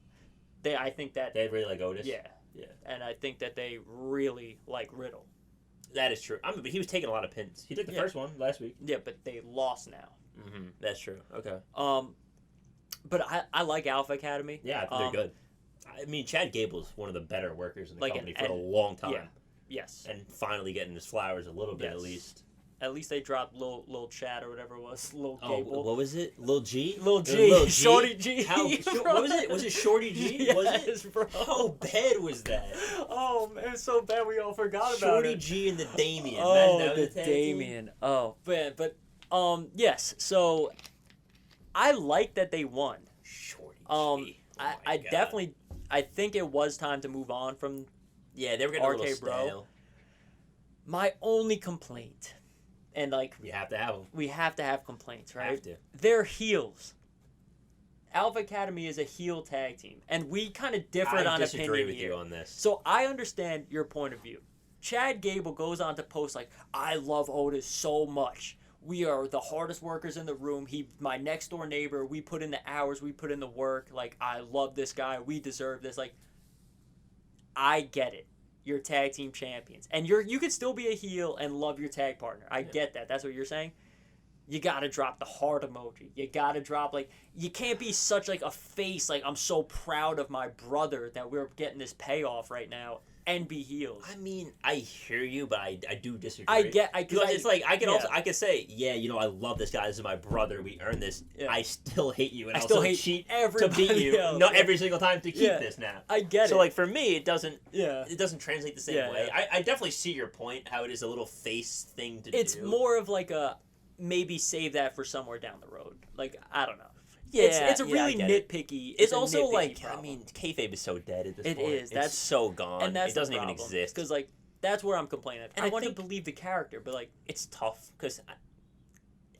I think that. They really like Otis. Yeah. Yeah. And I think that they really like Riddle. That is true. But he was taking a lot of pins. He took the Yeah. first one last week. Yeah, but they lost now. Mm-hmm. That's true. Okay. But I like Alpha Academy. Yeah, I think they're good. I mean, Chad Gable's one of the better workers in the Like, company for a and- long time. yeah. Yes. And finally getting his flowers a little bit Yes. at least. At least they dropped Lil Chad or whatever it was. Lil Oh, Gable. what was it? Lil G? Lil G. G? Shorty G. How, what was it? Was it Shorty G? Yes, Was it? bro. How bad was that? Oh, man, it's so bad we all forgot about Shorty it. G and the Damien. Oh, Imagine that the was a tag team. Damien. Oh, but yes. So I like that they won. Shorty G. Oh my I God. definitely I think it was time to move on from Yeah, they were getting a little RK Bro. stale. my only complaint. And like You have to have them. we have to have complaints, right? Have to. They're heels. Alpha Academy is a heel tag team, and we kind of differed I on disagree opinion with here. you on this. So I understand your point of view. Chad Gable goes on to post like, "I love Otis so much. We are the hardest workers in the room. He, my next door neighbor. We put in the hours. We put in the work. Like, I love this guy. We deserve this." Like, I get it. You're tag team champions, and you could still be a heel and love your tag partner. I get that. That's what you're saying. you gotta drop the heart emoji. You gotta drop, like, you can't be such, like, a face, like, I'm so proud of my brother that we're getting this payoff right now, and be heels. I mean, I hear you, but I do disagree. It's like I could say, yeah, I love this guy. This is my brother. We earned this. Yeah. I still hate you, and I still hate cheat to beat you. Else. Not every single time to keep this now. I get it. So like for me, it doesn't translate the same way. Yeah. I definitely see your point. How it is a little face thing to do. It's more of like a maybe save that for somewhere down the road. Like I don't know. Yeah, it's a really nitpicky. It's also nitpicky like problem. I mean, kayfabe is so dead at this point. It is. That's so gone. And that's it doesn't even exist. Because like that's where I'm complaining. And I want to believe the character, but like it's tough because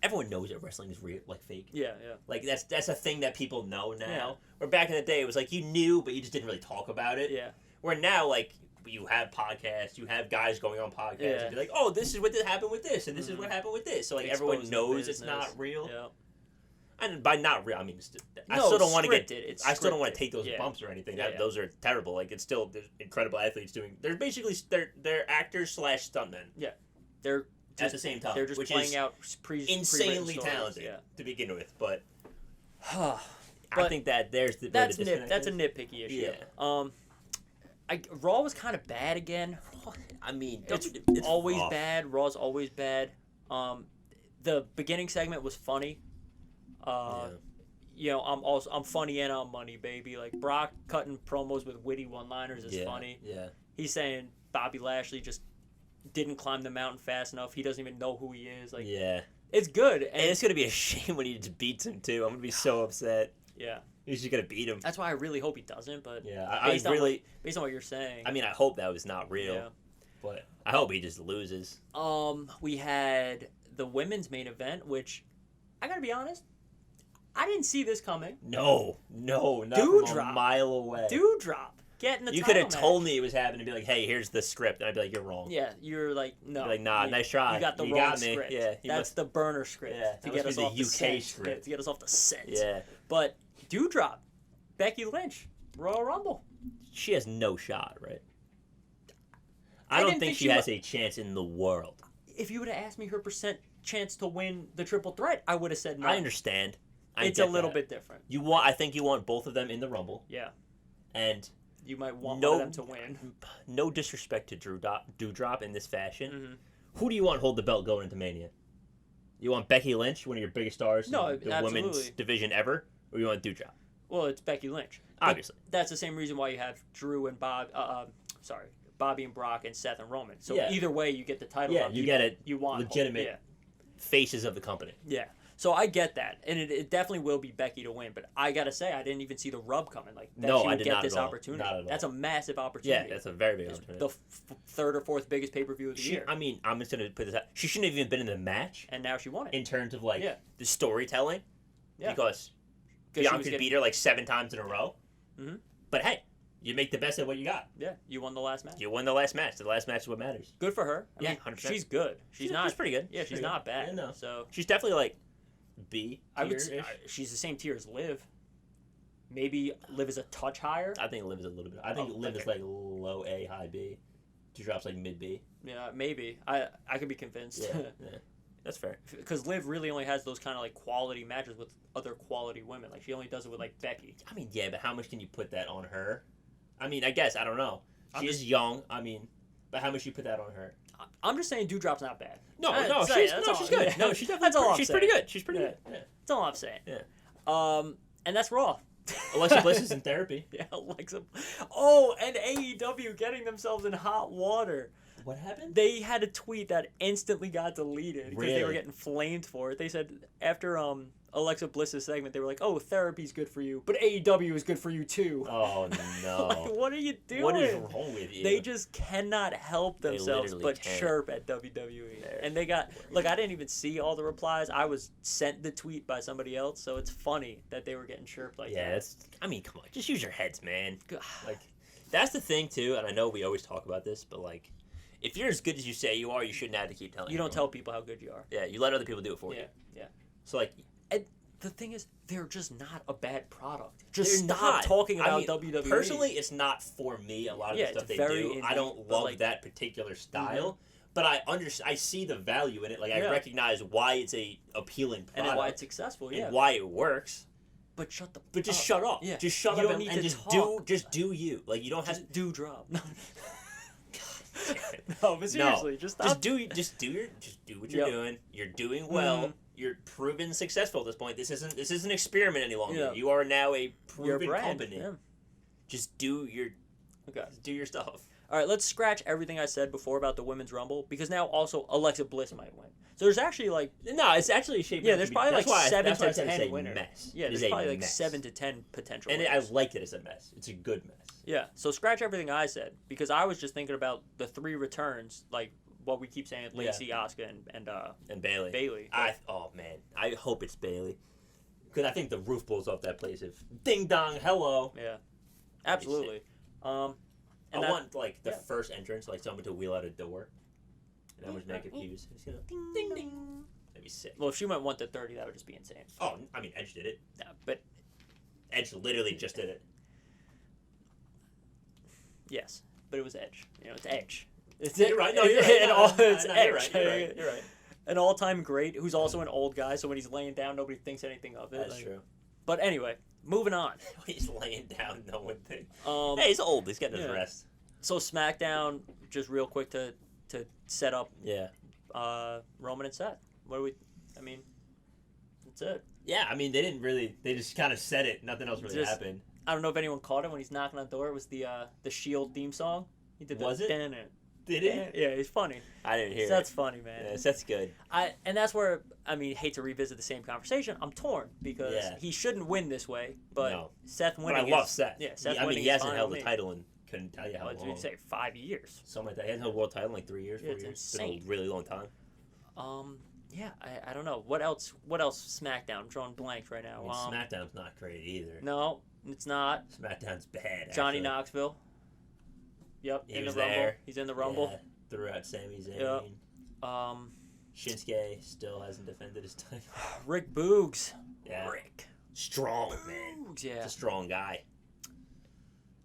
everyone knows that wrestling is real, like fake. Yeah. Like that's a thing that people know now. Yeah. Where back in the day, it was like you knew, but you just didn't really talk about it. Yeah. Where now, like you have podcasts, you have guys going on podcasts, and you're like, oh, this is what happened with this, and this is what happened with this. So like everyone knows it's not real. Yeah. And by not real, I mean I still don't want to get. I still don't want to take those yeah. bumps or anything. Those are terrible. Like it's still there's incredible athletes doing. They're basically they're actors / stuntmen. Yeah, they're at the same time. They're just playing out insanely talented to begin with. But I think that that's a nitpicky issue. Yeah. Raw was kind of bad again. I mean, it's always rough. Bad. Raw's always bad. The beginning segment was funny. You know, I'm funny and I'm money, baby. Like Brock cutting promos with witty one-liners is funny. Yeah. He's saying Bobby Lashley just didn't climb the mountain fast enough. He doesn't even know who he is. Like, it's good. And it's gonna be a shame when he just beats him too. I'm gonna be so upset. Yeah. He's just gonna beat him. That's why I really hope he doesn't. But based on what you're saying. I mean, I hope that was not real. Yeah. But I hope he just loses. We had the women's main event, which I gotta be honest. I didn't see this coming. No, not from a mile away. Doudrop. Getting the You could have told me it was happening and be like, hey, here's the script. And I'd be like, you're wrong. Yeah, you're like, no. You're like, nah, nice try. You got the wrong script. Yeah, that's the burner script. Yeah, to get us off the scent. script. To get us off the scent. Yeah. But Doudrop, Becky Lynch, Royal Rumble. She has no shot, right? I don't think she has a chance in the world. If you would have asked me her percent chance to win the triple threat, I would have said no. I understand. It's a little bit different. I think you want both of them in the Rumble. Yeah. And you might want one of them to win. No disrespect to Doudrop in this fashion. Mm-hmm. Who do you want hold the belt going into Mania? You want Becky Lynch, one of your biggest stars in the women's division ever, or you want Doudrop? Well, it's Becky Lynch. Obviously. But that's the same reason why you have Drew and Bobby and Brock and Seth and Roman. So either way, you get the title. Yeah, you get it. You want legitimate faces of the company. Yeah. So I get that, and it definitely will be Becky to win. But I gotta say, I didn't even see the rub coming. Like that she would get this opportunity. Not at all. That's a massive opportunity. Yeah, that's a very big opportunity. The third or fourth biggest pay per view of the year. I mean, I'm just gonna put this out. She shouldn't have even been in the match, and now she won it. In terms of the storytelling, because Bianca could beat her like 7 times in a row. Mm-hmm. But hey, you make the best of what you got. Yeah, you won the last match. You won the last match. The last match is what matters. Good for her. I mean, 100%. She's good. She's pretty good. Yeah, she's not bad. Yeah, no. So she's definitely like B. I would. She's the same tier as Liv. Maybe Liv is a touch higher. I think Liv is a little bit. I think Liv is like low A, high B. Doudrop's like mid B. Yeah, maybe. I could be convinced. Yeah. That's fair. Because Liv really only has those kind of like quality matches with other quality women. Like she only does it with like Becky. I mean, yeah, but how much can you put that on her? I mean, I guess I don't know. She is young. I mean, but how much you put that on her? I'm just saying, Doudrop's not bad. She's good. No, she's definitely. She's pretty good. She's pretty good. Yeah. That's all I'm saying. Yeah. And that's Raw. Alexa Bliss is in therapy. Yeah, Alexa. Oh, and AEW getting themselves in hot water. What happened? They had a tweet that instantly got deleted because they were getting flamed for it. They said after Alexa Bliss's segment, they were like, "Oh, therapy's good for you, but AEW is good for you too." Oh no! Like, what are you doing? What is wrong with you? They just cannot help themselves but chirp at WWE. And they got look. I didn't even see all the replies. I was sent the tweet by somebody else, so it's funny that they were getting chirped like that. Yeah, I mean, come on, just use your heads, man. Like that's the thing too, and I know we always talk about this, but like. If you're as good as you say you are, you shouldn't have to keep telling. You don't tell people how good you are. Yeah, you let other people do it for you. Yeah. So like, and the thing is, they're just not a bad product. Just stop talking about WWE. Personally, it's not for me. A lot of the stuff they do, I don't love that particular style. But I see the value in it. Like, I recognize why it's a appealing product. And why it's successful, and why it works. But shut the But just shut up. Yeah. Just shut you up don't and, need to just talk. just do you. Like, you don't have just do drop. No, but seriously, just stop. Just do what you're doing. You're doing well. You're proven successful at this point. This isn't an experiment any longer. You are now a proven company. Yeah. Just do your stuff. All right, let's scratch everything I said before about the Women's Rumble, because now also Alexa Bliss might win. So there's actually it's actually shaping. Yeah, there's probably like 7 to 10 winners. Mess. Yeah, there's probably like 7 to 10 potential. And winners. I like that it's a mess. It's a good mess. Yeah, so scratch everything I said, because I was just thinking about the 3 returns, like what we keep saying, Lacey, Asuka, and Bayley. Bayley. Oh man, I hope it's Bayley, because I think the roof blows off that place if ding dong hello. Yeah, absolutely. I want like the first entrance, like someone to wheel out a door, and I was make a fuse. It's gonna ding ding. That'd be sick. Well, if she went 1 to 30, that would just be insane. Oh, I mean Edge did it. Yeah, but Edge literally just did it. Yes, but it was Edge. It's Edge. You're right. No, you're right. It's Edge. You're right. An all-time great who's also an old guy, so when he's laying down, nobody thinks anything of it. That's true. But anyway, moving on. He's laying down, no one thinks. Hey, he's old. He's getting his rest. So SmackDown, just real quick to set up. Yeah. Roman and Seth. That's it. Yeah, I mean, they didn't really. They just kind of said it. Nothing else really happened. I don't know if anyone caught it when he's knocking on the door. It was the Shield theme song. He did. Was it? Did it? Yeah, he's funny. I didn't hear That's funny, man. Yeah, that's good. And that's where, hate to revisit the same conversation. I'm torn because he shouldn't win this way, but Seth winning. But I love Seth. Yeah, Seth winning. He hasn't held the me. title in couldn't tell you how long. I'd say 5 years. Something like that. He hasn't held a world title in like 3 years, 4 years. Insane. It's been a really long time. Yeah, I don't know. What else SmackDown? I'm drawing blanks right now. SmackDown's not great either. No, it's not. SmackDown's bad. Johnny Knoxville. Yep, he was there. He's in the Rumble. Yeah, threw out Sami Zayn. Yep. Shinsuke still hasn't defended his title. Rick Boogs. Yeah. Rick. Strong, man. Boogs, yeah. He's a strong guy.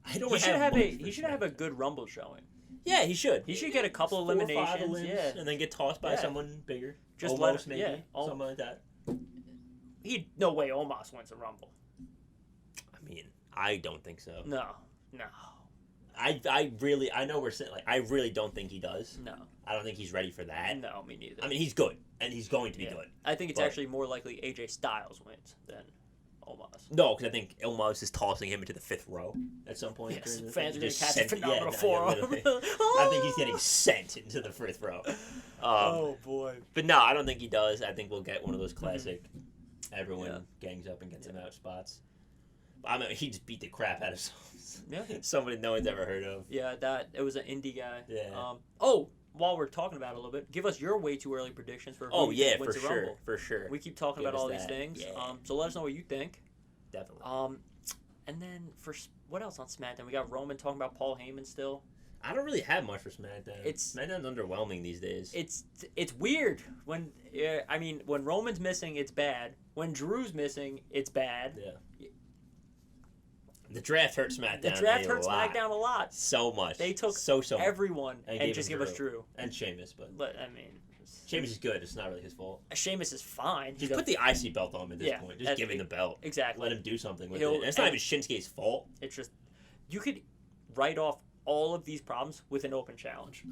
He should have a good Rumble showing. Yeah, he should. He should get a couple eliminations, and then get tossed by someone bigger. Just Omos, maybe, something like that. No way Omos wins a Rumble. I mean, I don't think so. No. I know we're saying, like, I really don't think he does. No. I don't think he's ready for that. No, me neither. I mean, he's good, and he's going to be good. I think it's actually more likely AJ Styles wins than Omos. No, because I think Omos is tossing him into the 5th row at some point. Yes, fans are going to catch a phenomenal forearm. I think he's getting sent into the 5th row. Oh, boy. But no, I don't think he does. I think we'll get one of those classic everyone gangs up and gets him out spots. I mean, he just beat the crap out of somebody no one's ever heard of. Yeah, it was an indie guy. Yeah. While we're talking about it a little bit, give us your way too early predictions for who wins the Rumble. For sure. We keep talking about all these things. Yeah. So let us know what you think. Definitely. And then for what else on SmackDown? We got Roman talking about Paul Heyman still. I don't really have much for SmackDown. SmackDown's underwhelming these days. It's weird when Roman's missing, it's bad. When Drew's missing, it's bad. Yeah. The draft hurt SmackDown. SmackDown a lot. So much. They took everyone and just give us Drew and Sheamus, but I mean, Sheamus is good. It's not really his fault. Sheamus is fine. Just put the IC belt on him at this point. Just give him the belt. Exactly. Let him do something with it. And it's not even Shinsuke's fault. It's just you could write off all of these problems with an open challenge.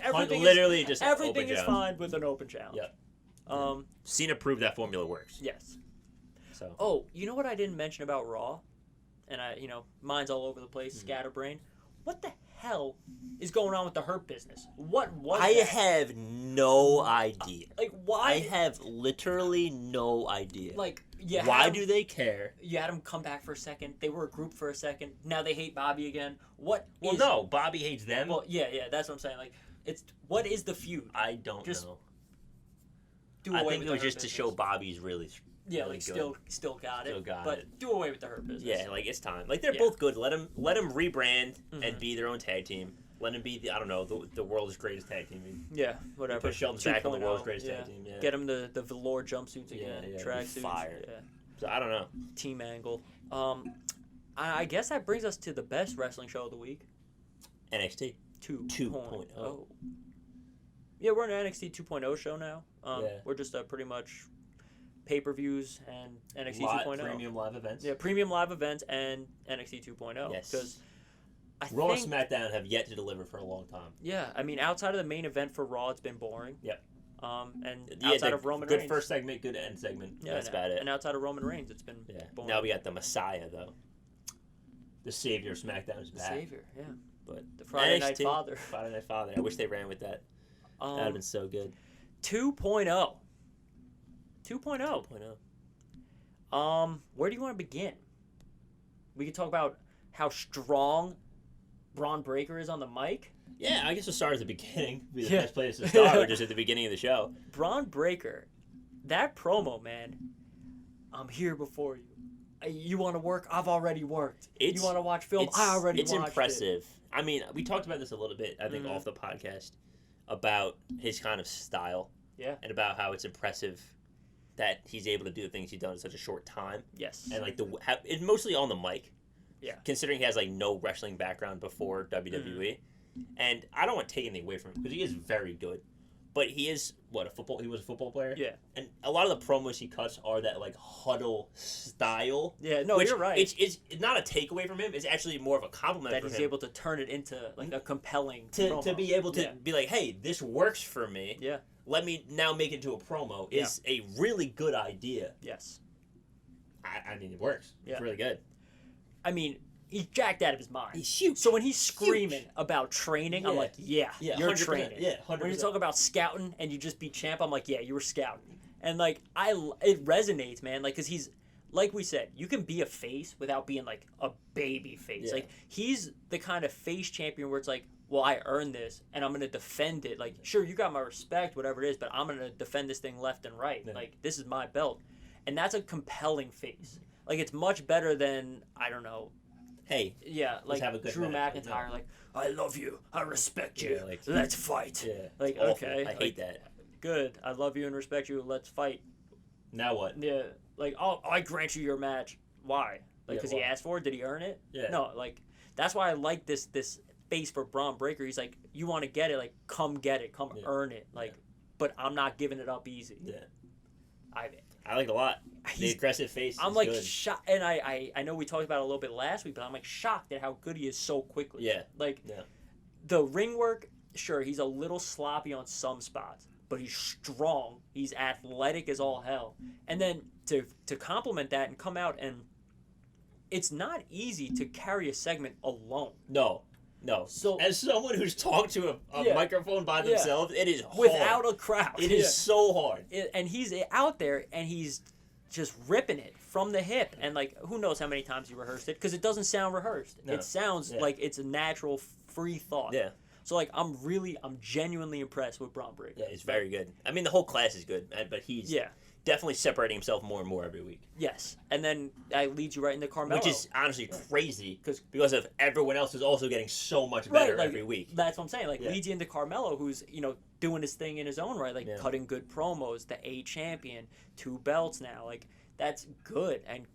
Everything is fine with an open challenge. Yeah. Cena proved that formula works. Yes. So. Oh, you know what I didn't mention about Raw? And mine's all over the place, scatterbrain. What the hell is going on with the Hurt Business? What was I that? have no idea. Like, why? I have literally no idea. Like, why do they care? You had them come back for a second. They were a group for a second. Now they hate Bobby again. No, Bobby hates them. Well, yeah, that's what I'm saying. Like, what is the feud? I don't know. I think it was just to show Bobby's really. Yeah, like good. still got it. But do away with the Hurt Business. Yeah, like it's time. Like they're both good. Let them rebrand and be their own tag team. Let them be the world's greatest tag team. Yeah, whatever. Put Shelton's back on the world's greatest tag team. Yeah. Get them the velour jumpsuits again. Yeah, track suits. Fire. Yeah. So I don't know. Team Angle. I guess that brings us to the best wrestling show of the week. NXT 2.0. Yeah, we're on an NXT 2.0 show now. Yeah. We're just pretty much pay-per-views and NXT 2.0. Premium live events. Yeah, premium live events and NXT 2.0. Yes. Because Raw and SmackDown have yet to deliver for a long time. Yeah, I mean, outside of the main event for Raw, it's been boring. Yep. And outside of Roman Reigns. Good first segment, good end segment. Yeah, that's about it. And outside of Roman Reigns, it's been boring. Now we got the Messiah, though. The Savior of SmackDown is back. The Savior, yeah. But the Friday Night Father. Friday Night Father. I wish they ran with that. That would have been so good. 2.0. 2.0. 2.0. Where do you want to begin? We could talk about how strong Braun Breaker is on the mic. Yeah, I guess we'll start at the beginning. Be the best place to start, or just at the beginning of the show. Braun Breaker, that promo, man. I'm here before you. You want to work? I've already worked. You want to watch film? I already watched it. It's impressive. I mean, we talked about this a little bit, I think, off the podcast, about his kind of style. Yeah. And about how it's impressive that he's able to do the things he's done in such a short time. Yes. And like it's mostly on the mic. Yeah. Considering he has like no wrestling background before WWE. And I don't want to take anything away from him because he is very good. But he is he was a football player? Yeah. And a lot of the promos he cuts are that like huddle style. Yeah, no, you're right. It's not a takeaway from him. It's actually more of a compliment that for he's him. able to turn it into like a compelling to be able to be like, hey, this works for me. Yeah. Let me now make it into a promo is a really good idea. Yes. I mean, it works. Yeah. It's really good. I mean, he's jacked out of his mind. He's huge. So when he's screaming about training, I'm like, you're 100%. training. Yeah, 100%. When you talk about scouting and you just beat champ, I'm like, yeah, you were scouting. And like, it resonates, man. Like, because he's, like we said, you can be a face without being like a baby face. Yeah. Like, he's the kind of face champion where it's like, well, I earned this and I'm going to defend it. Like, sure, you got my respect, whatever it is, but I'm going to defend this thing left and right. Yeah. Like, this is my belt. And that's a compelling face. Like, it's much better than, I don't know. Hey. Yeah, like have a good Drew match. McIntyre, like, I love you, I respect you, like, let's fight. Yeah. Like, okay. I hate that. Good, I love you and respect you, let's fight. Now what? Yeah, like, oh, I grant you your match. Why? Like, because he asked for it? Did he earn it? Yeah. No, like, that's why I like this face for Braun Breaker. He's like, you want to get it, like, come get it, come earn it. Like, but I'm not giving it up easy. Yeah. I like it a lot. The aggressive face. I'm is like good. shocked, and I know we talked about it a little bit last week, but I'm like shocked at how good he is so quickly. Yeah. Like, the ring work, sure, he's a little sloppy on some spots, but he's strong. He's athletic as all hell. And then to complement that and come out and it's not easy to carry a segment alone. No. So as someone who's talked to a microphone by themselves, it is hard. Without a crowd. It is so hard. And he's out there and he's just ripping it from the hip. And like, who knows how many times he rehearsed it? Because it doesn't sound rehearsed. No. It sounds like it's a natural, free thought. Yeah. So like, I'm genuinely impressed with Braun Breaker. Yeah, he's very good. I mean, the whole class is good, but he's definitely separating himself more and more every week. Yes, and then that leads you right into Carmelo. Which is honestly crazy because of everyone else is also getting so much better like, every week. That's what I'm saying. Like, leads you into Carmelo, who's, doing his thing in his own right, like cutting good promos, the A champion, 2 belts now. Like, that's good. And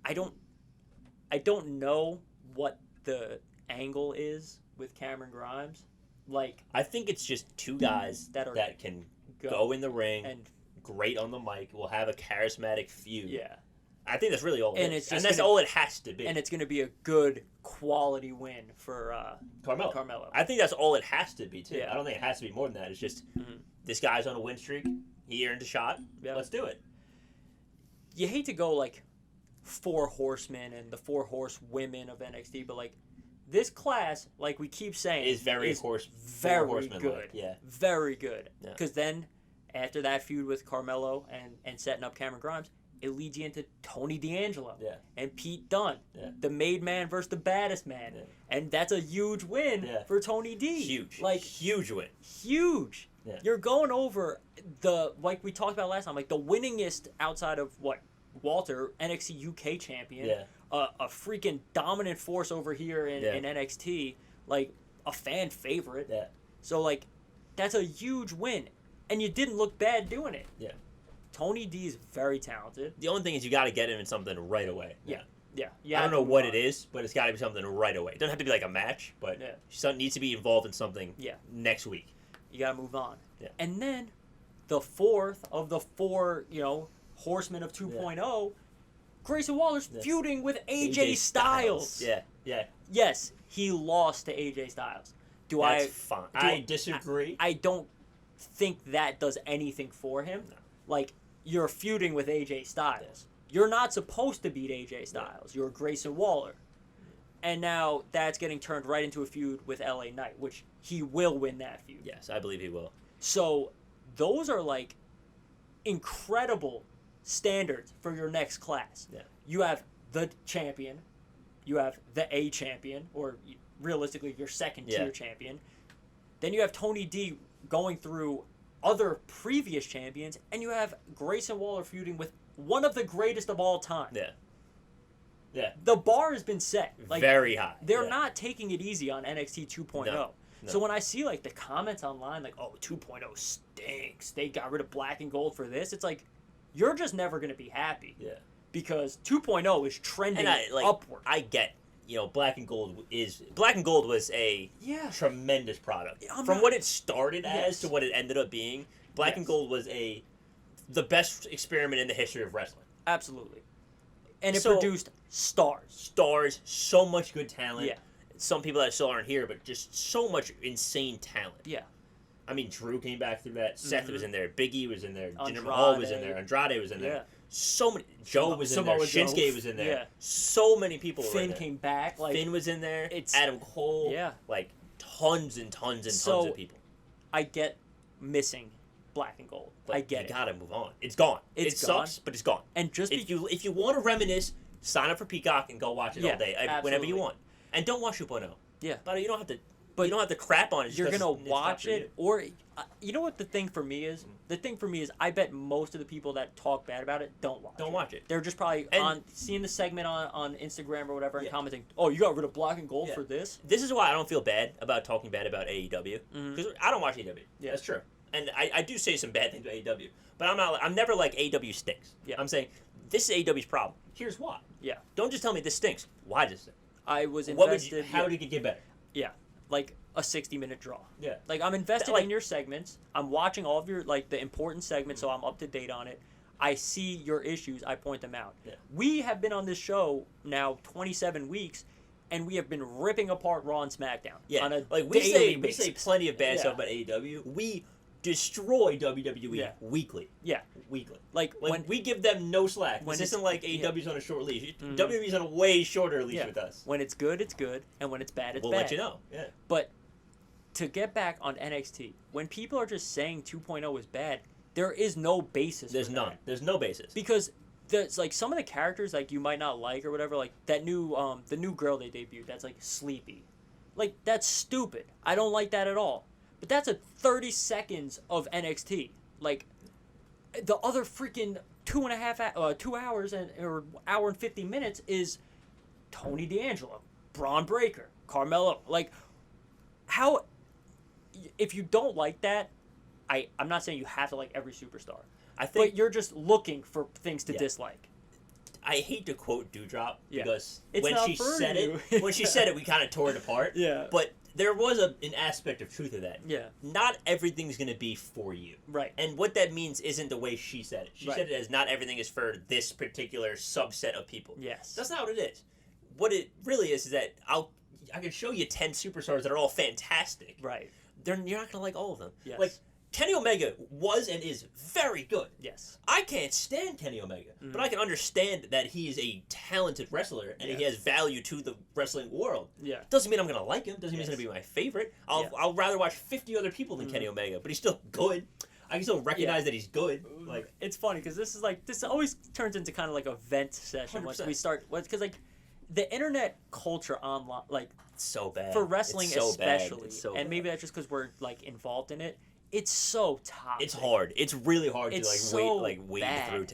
I don't know what the angle is with Cameron Grimes. Like, I think it's just 2 guys that can go in the ring and great on the mic, will have a charismatic feud. Yeah. I think that's really all it is. And that's all it has to be. And it's going to be a good quality win for Carmelo. I think that's all it has to be, too. Yeah. I don't think it has to be more than that. It's just, this guy's on a win streak. He earned a shot. Yeah. Let's do it. You hate to go, like, 4 horsemen and the 4 horsewomen of NXT, but, like, this class, like we keep saying, is very good. Yeah. Very good. Because then, after that feud with Carmelo and setting up Cameron Grimes, it leads you into Tony D'Angelo and Pete Dunne, the made man versus the baddest man. Yeah. And that's a huge win for Tony D. Huge. Like, huge win. Huge. Yeah. You're going over like we talked about last time, like the winningest outside of Walter, NXT UK champion. Yeah. A freaking dominant force over here in NXT, like a fan favorite. Yeah. So like, that's a huge win, and you didn't look bad doing it. Yeah. Tony D is very talented. The only thing is you got to get him in something right away. Yeah. I don't know what it is, but it's got to be something right away. It doesn't have to be like a match, but something needs to be involved in something next week. You got to move on. Yeah. And then the fourth of the four, horsemen of 2.0, Grayson Waller's feuding with AJ Styles. Yeah, yeah. Yes, he lost to AJ Styles. That's fine. I disagree. I don't think that does anything for him. No. Like, you're feuding with AJ Styles. Yes. You're not supposed to beat AJ Styles. You're Grayson Waller. And now that's getting turned right into a feud with LA Knight, which he will win that feud. Yes, I believe he will. So those are like incredible standards for your next class. Yeah. You have the champion, you have the A champion, or realistically your second tier champion. Then you have Tony D going through other previous champions, and you have Grayson Waller feuding with one of the greatest of all time. Yeah. Yeah. The bar has been set. Like, very high. They're not taking it easy on NXT 2.0. No. So when I see like the comments online, like, oh, 2.0 stinks. They got rid of black and gold for this. It's like, you're just never going to be happy. Yeah. Because 2.0 is trending upward. I get, black and gold was a tremendous product. From what it started as to what it ended up being, black and gold was the best experiment in the history of wrestling. Absolutely. And it produced stars, so much good talent. Yeah. Some people that still aren't here, but just so much insane talent. Yeah. I mean, Drew came back through that. Seth was in there. Big E was in there. Andrade. Jinder Mahal was in there. Andrade was in there. So many. Joe was in there. Shinsuke was in there. Yeah. So many people were in there. Finn came back. Like, Finn was in there. Adam Cole. Yeah. Like, tons and tons and tons of people. I get missing black and gold. But I get it. You gotta move on. It's gone. It sucks, but it's gone. And just if you want to reminisce, sign up for Peacock and go watch it all day, whenever you want. And don't watch 2.0. Yeah. But you don't have to. But you don't have to crap on it. You're gonna watch it, or you know what the thing for me is? The thing for me is, I bet most of the people that talk bad about it don't watch. Don't watch it. They're just probably seeing the segment on Instagram or whatever and commenting, "Oh, you got rid of black and gold for this." This is why I don't feel bad about talking bad about AEW because I don't watch AEW. Yeah, that's true. And I do say some bad things about AEW, but I'm never like AEW stinks. Yeah. I'm saying this is AEW's problem. Here's why. Yeah. Don't just tell me this stinks. Why does it stink? I was invested. How did it get better? Yeah, like a 60-minute draw. Yeah. Like, I'm invested in your segments. I'm watching all of your, like, the important segments, so I'm up to date on it. I see your issues. I point them out. Yeah. We have been on this show now 27 weeks, and we have been ripping apart Raw and SmackDown. Yeah. On a we daily basis. say plenty of bad stuff about AEW. We destroy WWE weekly. Yeah. Weekly. Like when we give them no slack. This isn't like AEW's on a short leash. WWE's on a way shorter leash with us. When it's good, it's good, and when it's bad, it's bad. We'll let you know. Yeah. But to get back on NXT, when people are just saying 2.0 is bad, there is no basis. There's none. There's no basis. Because there's like some of the characters like you might not like or whatever, like that new the new girl they debuted that's like Sleepy. Like, that's stupid. I don't like that at all. But that's a 30 seconds of NXT. Like, the other freaking 2 hours or hour and 50 minutes is Tony D'Angelo, Braun Breaker, Carmelo. Like, how, if you don't like that, I'm not saying you have to like every superstar. But you're just looking for things to dislike. I hate to quote Dewdrop because it's when she said it, we kind of tore it apart. Yeah. But there was an aspect of truth to that. Yeah. Not everything's going to be for you. Right. And what that means isn't the way she said it. She said it as not everything is for this particular subset of people. Yes. That's not what it is. What it really is that I can show you 10 superstars that are all fantastic. Right. You're not going to like all of them. Yes. Like, Kenny Omega was and is very good. Yes. I can't stand Kenny Omega, but I can understand that he is a talented wrestler and he has value to the wrestling world. Yeah. Doesn't mean I'm going to like him. Doesn't mean he's going to be my favorite. I'll rather watch 50 other people than Kenny Omega, but he's still good. I can still recognize that he's good. Like, it's funny because this always turns into kind of like a vent session 100%. once we start. Because like the internet culture online, like so bad for wrestling especially, and maybe that's just because we're like involved in it. It's so toxic. It's hard. It's really hard to wade through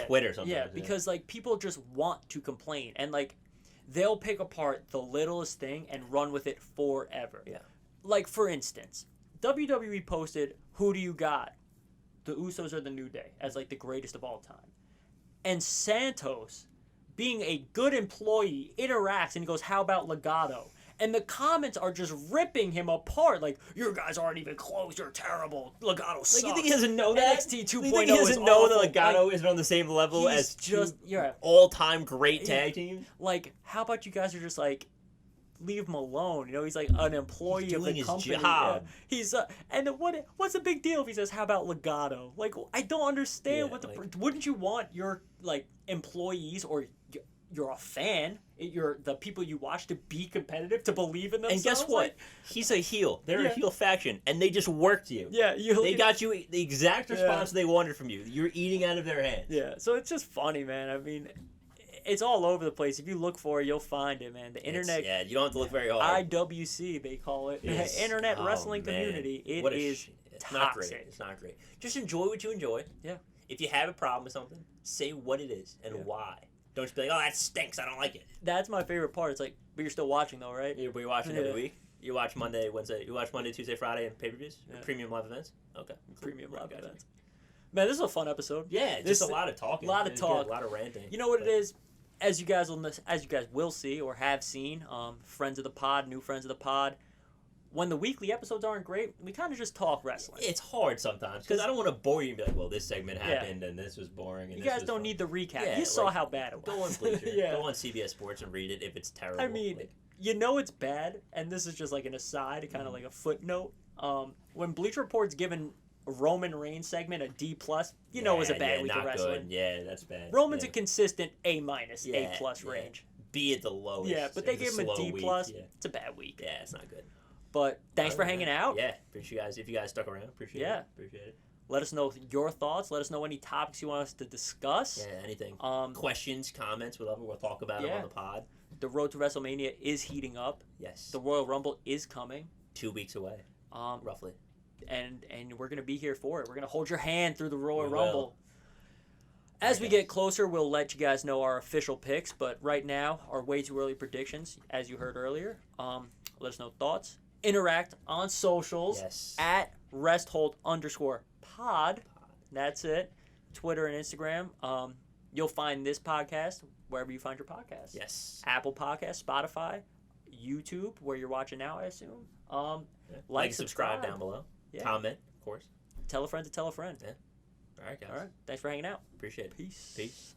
Twitter sometimes. Yeah, because like people just want to complain and like they'll pick apart the littlest thing and run with it forever. Yeah. Like for instance, WWE posted "Who do you got?" The Usos are the New Day as like the greatest of all time, and Santos, being a good employee, interacts and goes, "How about Legado?" And the comments are just ripping him apart. Like, you guys aren't even close. You're terrible. Legato sucks. Like, you think he doesn't know that? NXT 2.0 You think he doesn't know awful. that Legato Like, isn't on the same level as just all-time great tag teams? Like, how about you guys are just like, leave him alone? You know, he's like an employee of the company. Job. Yeah. He's and what's the big deal if he says, how about Legato? Like, I don't understand wouldn't you want your like employees or you're a fan, you're the people you watch to be competitive, to believe in themselves. And guess what? He's a heel. They're a heel faction, and they just worked you. Yeah, they got you the exact response they wanted from you. You're eating out of their hands. Yeah, so it's just funny, man. I mean, it's all over the place. If you look for it, you'll find it, man. The internet. You don't have to look very hard. IWC, they call it. Internet wrestling community. It is it's toxic. Not great. It's not great. Just enjoy what you enjoy. Yeah. If you have a problem with something, say what it is and why. Don't just be like, oh, that stinks. I don't like it. That's my favorite part. It's like, but you're still watching though, right? You're watching every week. You watch Monday, Wednesday. You watch Monday, Tuesday, Friday, and pay-per-views. Premium live events. Okay. Premium live events. Man, this is a fun episode. Yeah, just a lot of talking. A lot of talk. A lot of ranting. You know what it is? As you guys will see or have seen, friends of the pod, new friends of the pod. When the weekly episodes aren't great, we kind of just talk wrestling. It's hard sometimes because I don't want to bore you and be like, well, this segment happened and this was boring. And you guys don't need the recap. Yeah, you saw how bad it was. Go on Bleacher. Go on CBS Sports and read it if it's terrible. I mean, you know it's bad, and this is just like an aside, kind of like a footnote. When Bleacher Report's given Roman Reigns segment a D+, you know it was a bad week of wrestling. Good. Yeah, that's bad. Roman's a consistent A-, A+ range. B at the lowest. Yeah, but they gave him a D+. It's a bad week. Yeah, it's not good. But thanks for hanging out. Yeah, appreciate you guys. If you guys stuck around, appreciate it. Appreciate it. Let us know your thoughts. Let us know any topics you want us to discuss. Yeah, anything. Questions, comments, whatever. We'll talk about them on the pod. The road to WrestleMania is heating up. Yes. The Royal Rumble is coming. 2 weeks away. Roughly. And we're going to be here for it. We're going to hold your hand through the Royal Rumble. As we get closer, we'll let you guys know our official picks. But right now, our way too early predictions, as you heard earlier. Let us know thoughts. Interact on socials at resthold_pod. That's it. Twitter and Instagram. You'll find this podcast wherever you find your podcast. Yes. Apple Podcasts, Spotify, YouTube, where you're watching now, I assume. Like, subscribe down below. Yeah. Comment, of course. Tell a friend to tell a friend. Yeah. All right, guys. All right. Thanks for hanging out. Appreciate it. Peace. Peace.